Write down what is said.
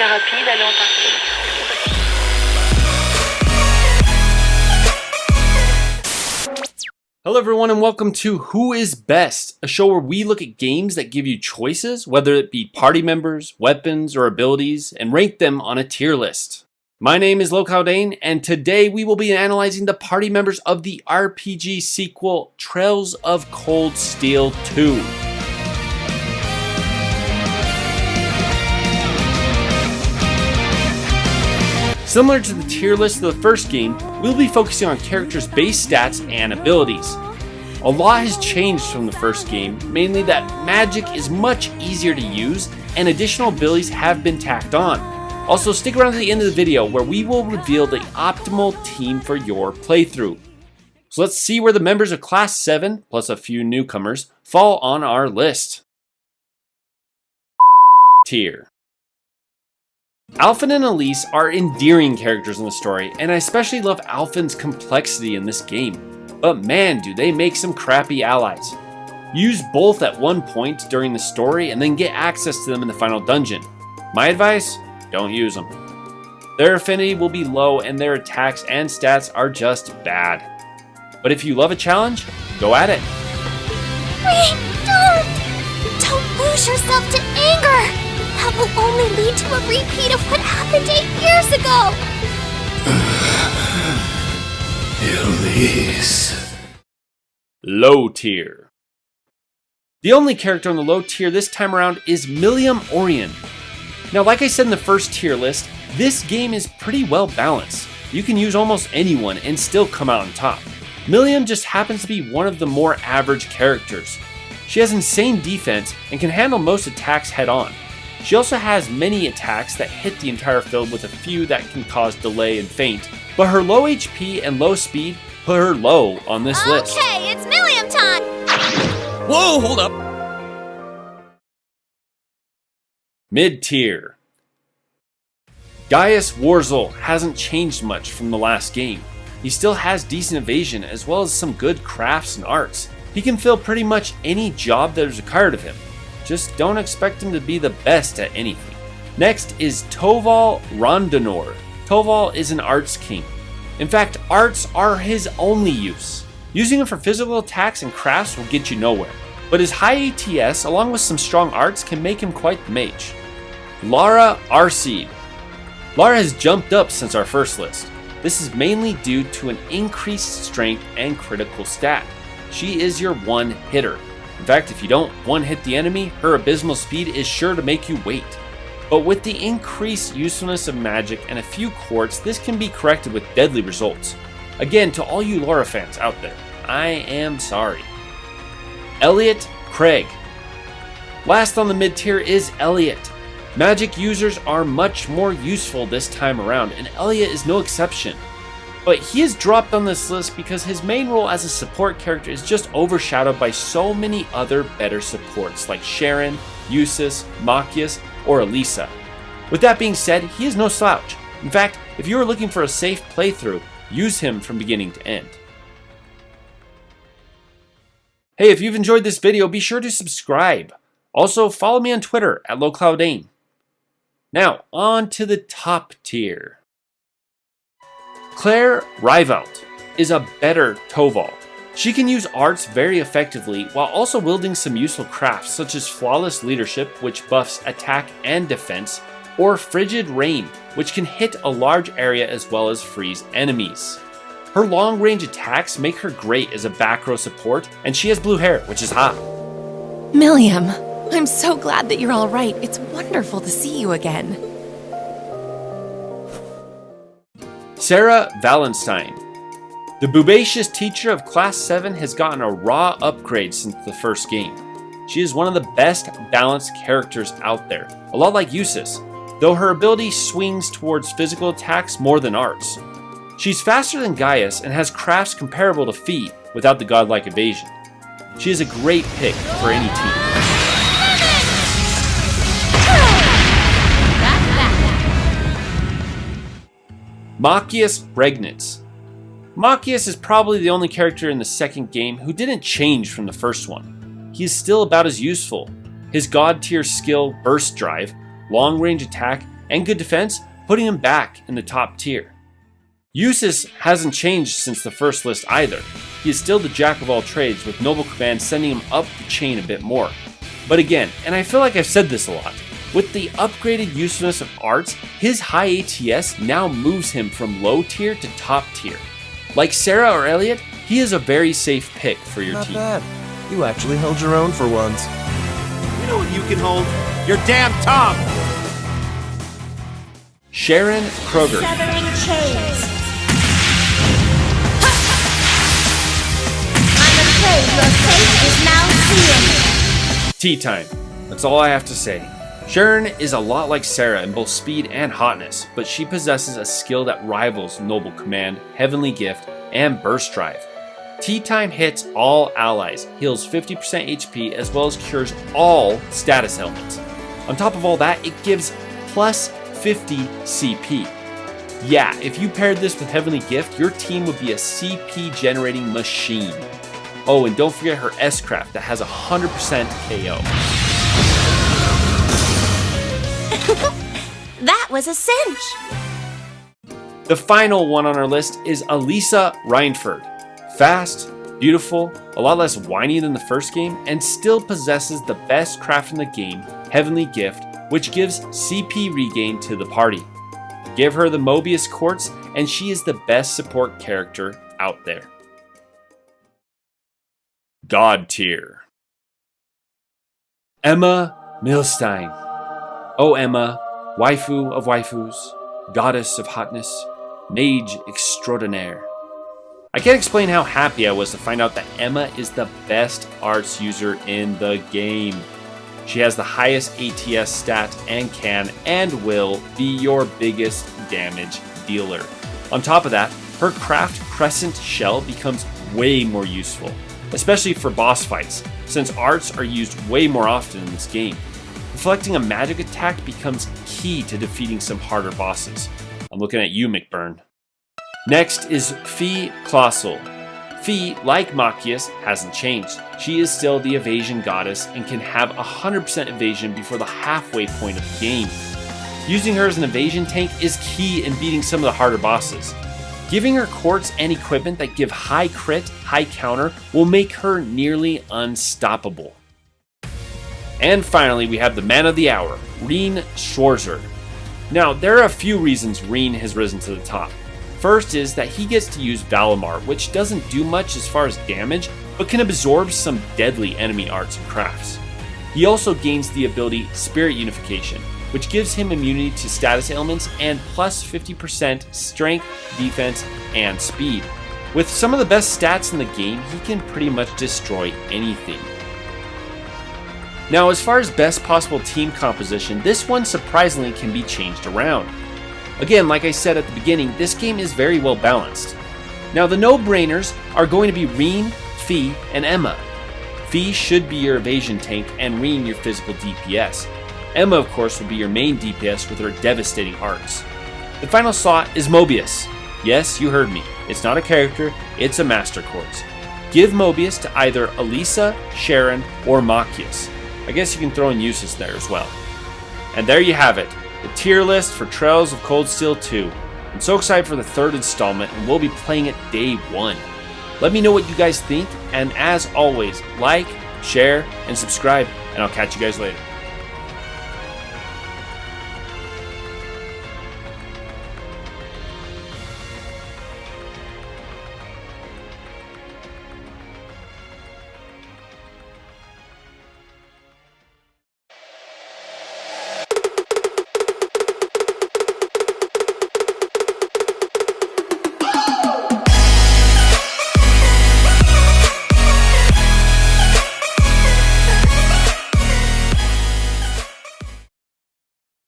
thérapie, d'aller en Antarctique. Hello everyone and welcome to Who is Best, a show where we look at games that give you choices, whether it be party members, weapons, or abilities, and rank them on a tier list. My name is Localdane, and today we will be analyzing the party members of the RPG sequel Trails of Cold Steel 2. Similar to the tier list of the first game, we'll be focusing on characters' base stats and abilities. A lot has changed from the first game, mainly that magic is much easier to use and additional abilities have been tacked on. Also, stick around to the end of the video where we will reveal the optimal team for your playthrough. So let's see where the members of Class 7, plus a few newcomers, fall on our list. Tier. Alphen and Elise are endearing characters in the story, and I especially love Alphen's complexity in this game. But man, do they make some crappy allies. Use both at one point during the story and then get access to them in the final dungeon. My advice? Don't use them. Their affinity will be low and their attacks and stats are just bad. But if you love a challenge, go at it. Wait, don't lose yourself to anger! That will only lead to a repeat of what happened 8 years ago! Elise. Low tier. The only character on the low tier this time around is Milium Orion. Now, like I said in the first tier list, this game is pretty well balanced. You can use almost anyone and still come out on top. Milium just happens to be one of the more average characters. She has insane defense and can handle most attacks head on. She also has many attacks that hit the entire field with a few that can cause delay and feint, but her low HP and low speed put her low on this list. Okay, it's Milium time! Whoa, hold up! Mid-tier. Gaius Warzel hasn't changed much from the last game. He still has decent evasion as well as some good crafts and arts. He can fill pretty much any job that is required of him. Just don't expect him to be the best at anything. Next is Toval Rondonor. Toval is an arts king. In fact, arts are his only use. Using him for physical attacks and crafts will get you nowhere. But his high ATS along with some strong arts can make him quite the mage. Lara Arseed. Lara has jumped up since our first list. This is mainly due to an increased strength and critical stat. She is your one hitter. In fact, if you don't one-hit the enemy, her abysmal speed is sure to make you wait. But with the increased usefulness of magic and a few quartz, this can be corrected with deadly results. Again, to all you Laura fans out there, I am sorry. Elliot Craig. Last on the mid-tier is Elliot. Magic users are much more useful this time around, and Elliot is no exception. But he is dropped on this list because his main role as a support character is just overshadowed by so many other better supports like Sharon, Eustace, Machias, or Elisa. With that being said, he is no slouch. In fact, if you are looking for a safe playthrough, use him from beginning to end. Hey, if you've enjoyed this video, be sure to subscribe. Also, follow me on Twitter at Localdane. Now, on to the top tier. Claire Rivalt is a better Toval. She can use arts very effectively while also wielding some useful crafts such as Flawless Leadership, which buffs attack and defense, or Frigid Rain, which can hit a large area as well as freeze enemies. Her long range attacks make her great as a back row support, and she has blue hair, which is hot. Milium, I'm so glad that you're all right. It's wonderful to see you again. Sarah Wallenstein. The boobacious teacher of Class 7 has gotten a raw upgrade since the first game. She is one of the best balanced characters out there, a lot like Eustace, though her ability swings towards physical attacks more than arts. She's faster than Gaius and has crafts comparable to Fee without the godlike evasion. She is a great pick for any team. Machias Regnitz. Machias is probably the only character in the second game who didn't change from the first one. He is still about as useful. His god tier skill Burst Drive, long range attack, and good defense, putting him back in the top tier. Usus hasn't changed since the first list either. He is still the jack of all trades, with Noble Command sending him up the chain a bit more. But again, and I feel like I've said this a lot, with the upgraded usefulness of arts, his high ATS now moves him from low tier to top tier. Like Sarah or Elliot, he is a very safe pick for your team. Not bad. You actually held your own for once. You know what you can hold? Your damn tongue! Sharon Kreuger. Severing chains. I'm afraid your fate is now sealed. Tea time. That's all I have to say. Sharon is a lot like Sarah in both speed and hotness, but she possesses a skill that rivals Noble Command, Heavenly Gift, and Burst Drive. Tea time hits all allies, heals 50% HP, as well as cures all status ailments. On top of all that, it gives plus 50 CP. Yeah, if you paired this with Heavenly Gift, your team would be a CP generating machine. Oh, and don't forget her S-Craft that has 100% KO. That was a cinch. The final one on our list is Elisa Reinford. Fast, beautiful, a lot less whiny than the first game, and still possesses the best craft in the game, Heavenly Gift, which gives CP regain to the party. Give her the Mobius Quartz, and she is the best support character out there. God tier. Emma Milstein. Oh Emma, waifu of waifus, goddess of hotness, mage extraordinaire. I can't explain how happy I was to find out that Emma is the best arts user in the game. She has the highest ATS stat and can and will be your biggest damage dealer. On top of that, her craft Crescent Shell becomes way more useful, especially for boss fights, since arts are used way more often in this game. Reflecting a magic attack becomes key to defeating some harder bosses. I'm looking at you, McBurn. Next is Fee Colossal. Fee, like Machias, hasn't changed. She is still the evasion goddess and can have 100% evasion before the halfway point of the game. Using her as an evasion tank is key in beating some of the harder bosses. Giving her quartz and equipment that give high crit, high counter will make her nearly unstoppable. And finally, we have the man of the hour, Rean Schwarzer. Now, there are a few reasons Rean has risen to the top. First is that he gets to use Valimar, which doesn't do much as far as damage, but can absorb some deadly enemy arts and crafts. He also gains the ability Spirit Unification, which gives him immunity to status ailments and plus 50% strength, defense, and speed. With some of the best stats in the game, he can pretty much destroy anything. Now, as far as best possible team composition, this one surprisingly can be changed around. Again, like I said at the beginning, this game is very well balanced. Now, the no-brainers are going to be Rean, Fee, and Emma. Fee should be your evasion tank and Rean your physical DPS. Emma, of course, will be your main DPS with her devastating arts. The final slot is Mobius. Yes, you heard me. It's not a character, it's a Master Quartz. Give Mobius to either Elisa, Sharon, or Machias. I guess you can throw in Usus there as well. And there you have it, the tier list for Trails of Cold Steel 2. I'm so excited for the third installment, and we'll be playing it day one. Let me know what you guys think, and as always, like, share, and subscribe, and I'll catch you guys later.